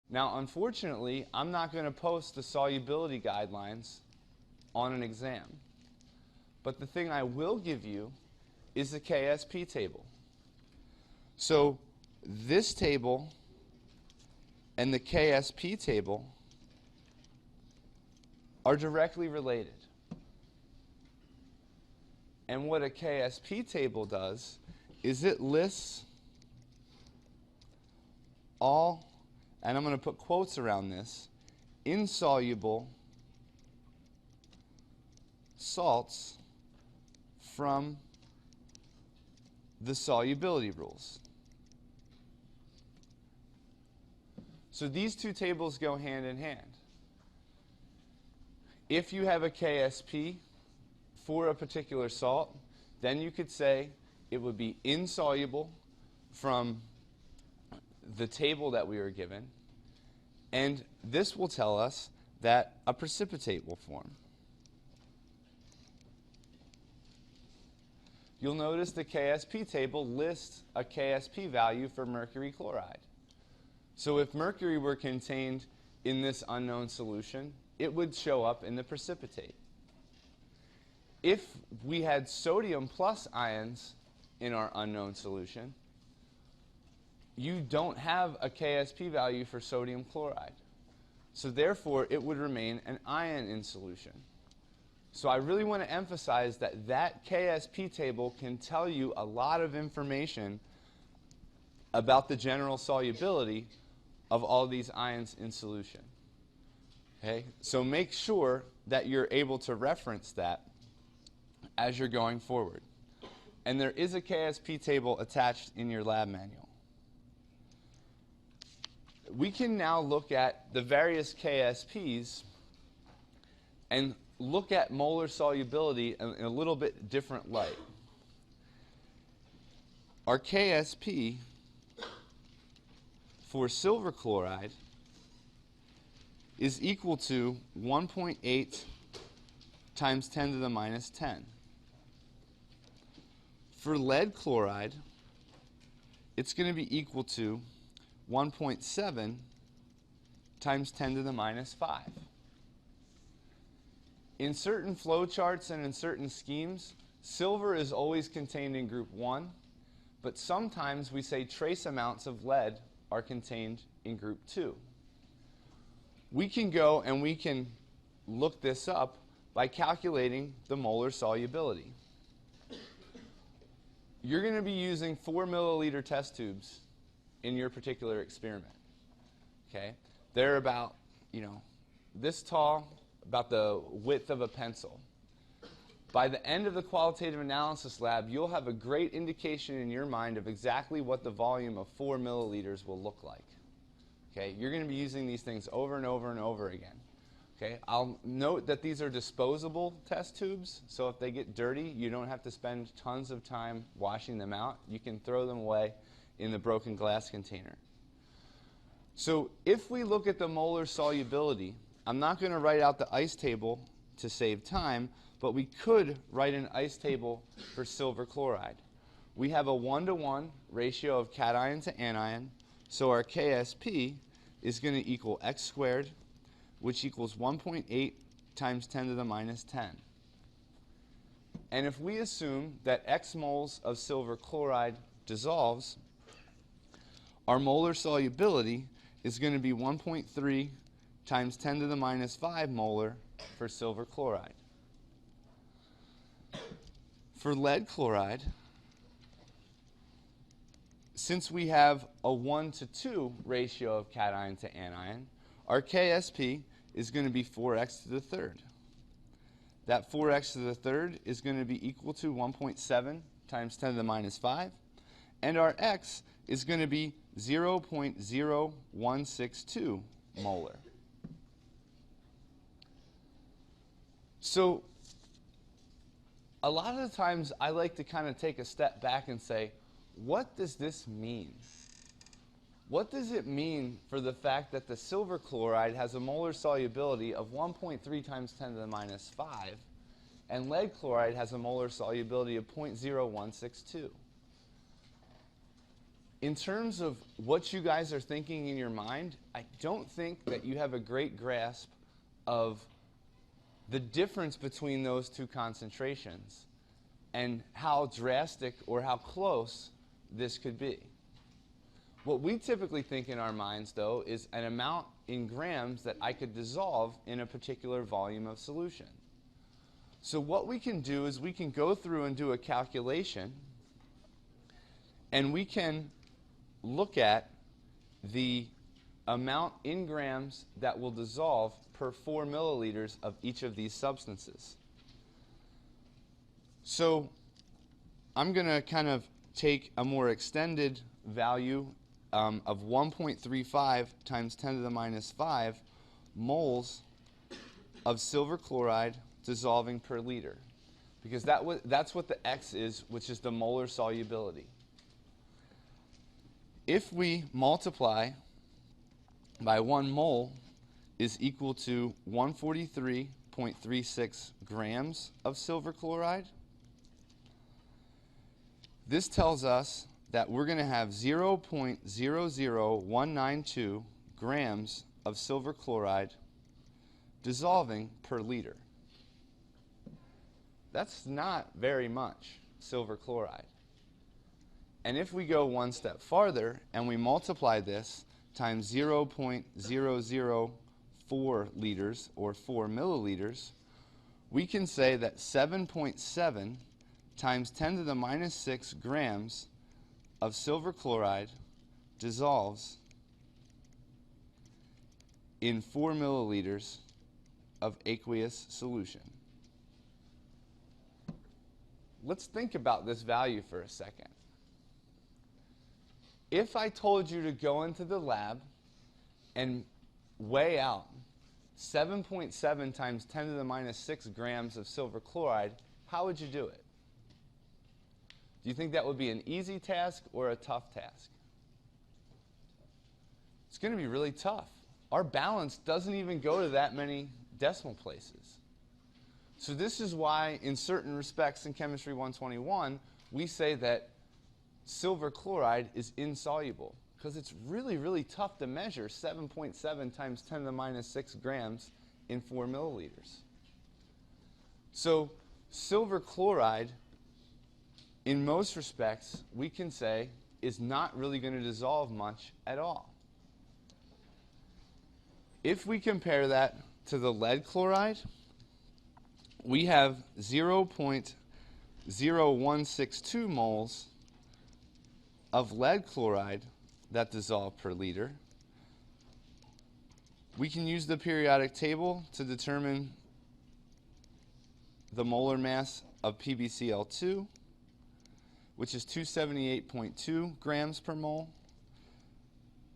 Now, unfortunately, I'm not going to post the solubility guidelines on an exam. But the thing I will give you is the KSP table. So this table and the KSP table are directly related. And what a KSP table does is it lists all, and I'm going to put quotes around this, insoluble salts from the solubility rules. So these two tables go hand in hand. If you have a KSP for a particular salt, then you could say it would be insoluble from the table that we were given, and this will tell us that a precipitate will form. You'll notice the KSP table lists a KSP value for mercury chloride. So if mercury were contained in this unknown solution, it would show up in the precipitate. If we had sodium plus ions in our unknown solution, you don't have a KSP value for sodium chloride. So therefore, it would remain an ion in solution. So I really want to emphasize that that KSP table can tell you a lot of information about the general solubility of all these ions in solution. Okay? So make sure that you're able to reference that as you're going forward. And there is a KSP table attached in your lab manual. We can now look at the various KSPs and look at molar solubility in a little bit different light. Our KSP for silver chloride is equal to 1.8 times 10 to the minus 10. For lead chloride, it's going to be equal to 1.7 times 10 to the minus 5. In certain flowcharts and in certain schemes, silver is always contained in group 1, but sometimes we say trace amounts of lead are contained in group 2. We can go and we can look this up by calculating the molar solubility. You're going to be using 4 milliliter test tubes in your particular experiment. Okay? They're about, this tall, about the width of a pencil. By the end of the qualitative analysis lab, you'll have a great indication in your mind of exactly what the volume of 4 milliliters will look like. Okay? You're going to be using these things over and over and over again. Okay? I'll note that these are disposable test tubes, so if they get dirty, you don't have to spend tons of time washing them out. You can throw them away in the broken glass container. So if we look at the molar solubility, I'm not going to write out the ice table to save time, but we could write an ice table for silver chloride. We have a 1-to-1 ratio of cation to anion, so our KSP is going to equal x squared, which equals 1.8 times 10 to the minus 10. And if we assume that x moles of silver chloride dissolves, our molar solubility is going to be 1.3 times 10 to the minus 5 molar for silver chloride. For lead chloride, since we have a 1-to-2 ratio of cation to anion, our KSP is going to be 4x to the third. That 4x to the third is going to be equal to 1.7 times 10 to the minus 5, and our x is going to be 0.0162 molar. So a lot of the times I like to kind of take a step back and say, what does this mean? What does it mean for the fact that the silver chloride has a molar solubility of 1.3 times 10 to the minus 5, and lead chloride has a molar solubility of 0.0162? in terms of what you guys are thinking in your mind, I don't think that you have a great grasp of the difference between those two concentrations and how drastic or how close this could be. What we typically think in our minds, though, is an amount in grams that I could dissolve in a particular volume of solution. So what we can do is we can go through and do a calculation, and we can look at the amount in grams that will dissolve per 4 milliliters of each of these substances. So I'm going to kind of take a more extended value of 1.35 times 10 to the minus 5 moles of silver chloride dissolving per liter, because that's what the X is, which is the molar solubility. If we multiply by 1 mole is equal to 143.36 grams of silver chloride, this tells us that we're going to have 0.00192 grams of silver chloride dissolving per liter. That's not very much silver chloride. And if we go one step farther and we multiply this times 0.004 liters, or 4 milliliters, we can say that 7.7 times 10 to the minus 6 grams of silver chloride dissolves in 4 milliliters of aqueous solution. Let's think about this value for a second. If I told you to go into the lab and weigh out 7.7 times 10 to the minus 6 grams of silver chloride, how would you do it? Do you think that would be an easy task or a tough task? It's going to be really tough. Our balance doesn't even go to that many decimal places. So this is why, in certain respects in Chemistry 121, we say that silver chloride is insoluble, because it's really, really tough to measure 7.7 times 10 to the minus 6 grams in 4 milliliters. So silver chloride, in most respects, we can say is not really going to dissolve much at all. If we compare that to the lead chloride, we have 0.0162 moles of lead chloride that dissolve per liter. We can use the periodic table to determine the molar mass of PbCl2, which is 278.2 grams per mole,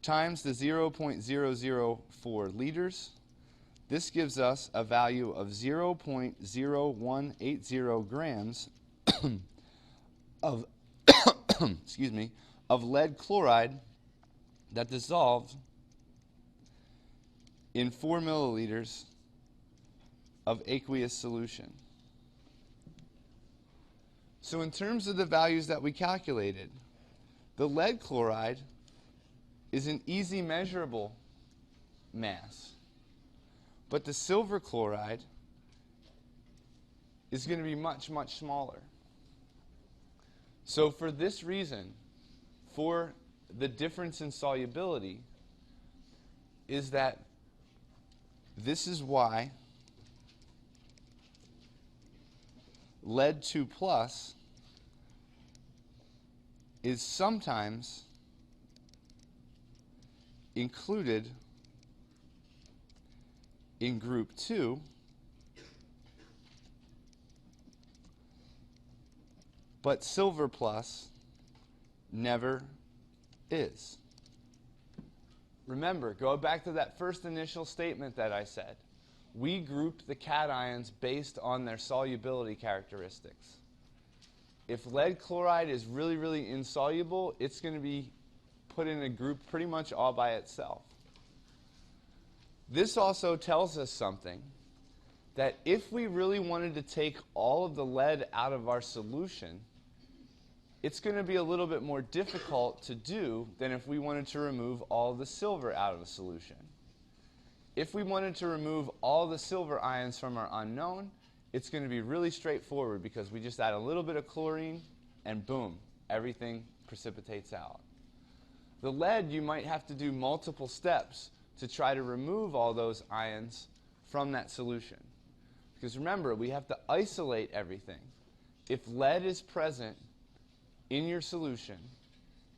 times the 0.004 liters. This gives us a value of 0.0180 grams of excuse me, of lead chloride that dissolved in 4 milliliters of aqueous solution. So in terms of the values that we calculated, the lead chloride is an easy measurable mass, but the silver chloride is going to be much, much smaller. So for this reason, for the difference in solubility, is that this is why lead 2 plus is sometimes included in group 2, but silver plus never is. Remember, go back to that first initial statement that I said. We grouped the cations based on their solubility characteristics. If lead chloride is really, really insoluble, it's going to be put in a group pretty much all by itself. This also tells us something, that if we really wanted to take all of the lead out of our solution, it's going to be a little bit more difficult to do than if we wanted to remove all the silver out of a solution. If we wanted to remove all the silver ions from our unknown, it's going to be really straightforward because we just add a little bit of chlorine and boom, everything precipitates out. The lead, you might have to do multiple steps to try to remove all those ions from that solution. Because remember, we have to isolate everything. If lead is present in your solution,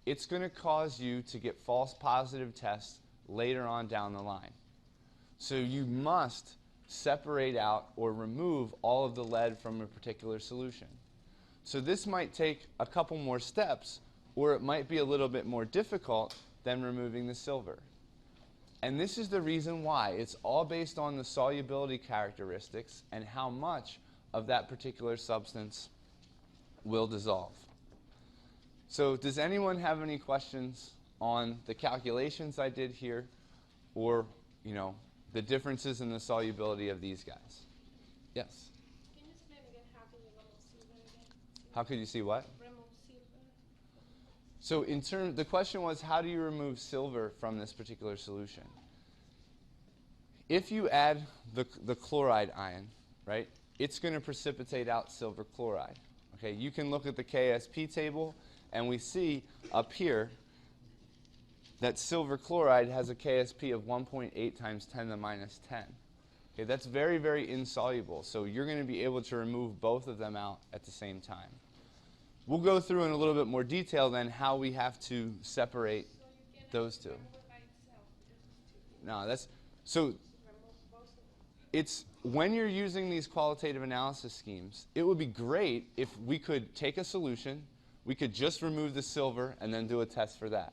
it's going to cause you to get false positive tests later on down the line. So you must separate out or remove all of the lead from a particular solution. So this might take a couple more steps, or it might be a little bit more difficult than removing the silver. And this is the reason why. It's all based on the solubility characteristics and how much of that particular substance will dissolve. So does anyone have any questions on the calculations I did here, or, the differences in the solubility of these guys? Yes? Can you explain again how can you remove silver again? How could you see what? Remove silver. So the question was, how do you remove silver from this particular solution? If you add the chloride ion, right, it's going to precipitate out silver chloride. Okay, you can look at the KSP table, and we see up here that silver chloride has a KSP of 1.8 times 10 to the minus 10. Okay, that's very, very insoluble, so you're going to be able to remove both of them out at the same time. We'll go through in a little bit more detail then how we have to separate those two. No, it's when you're using these qualitative analysis schemes, it would be great if we could take a solution, we could just remove the silver and then do a test for that.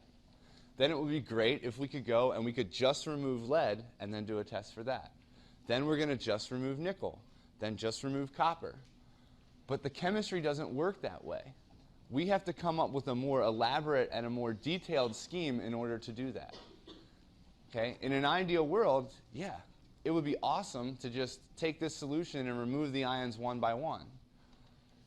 Then it would be great if we could go and we could just remove lead and then do a test for that. Then we're going to just remove nickel, then just remove copper. But the chemistry doesn't work that way. We have to come up with a more elaborate and a more detailed scheme in order to do that. Okay? In an ideal world, yeah, it would be awesome to just take this solution and remove the ions one by one.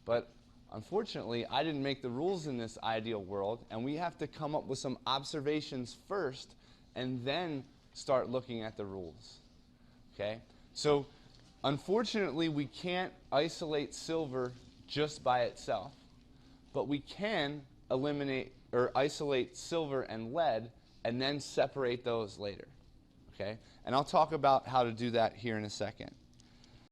But unfortunately, I didn't make the rules in this ideal world, and we have to come up with some observations first and then start looking at the rules. Okay? So unfortunately, we can't isolate silver just by itself, but we can eliminate or isolate silver and lead and then separate those later. Okay? And I'll talk about how to do that here in a second.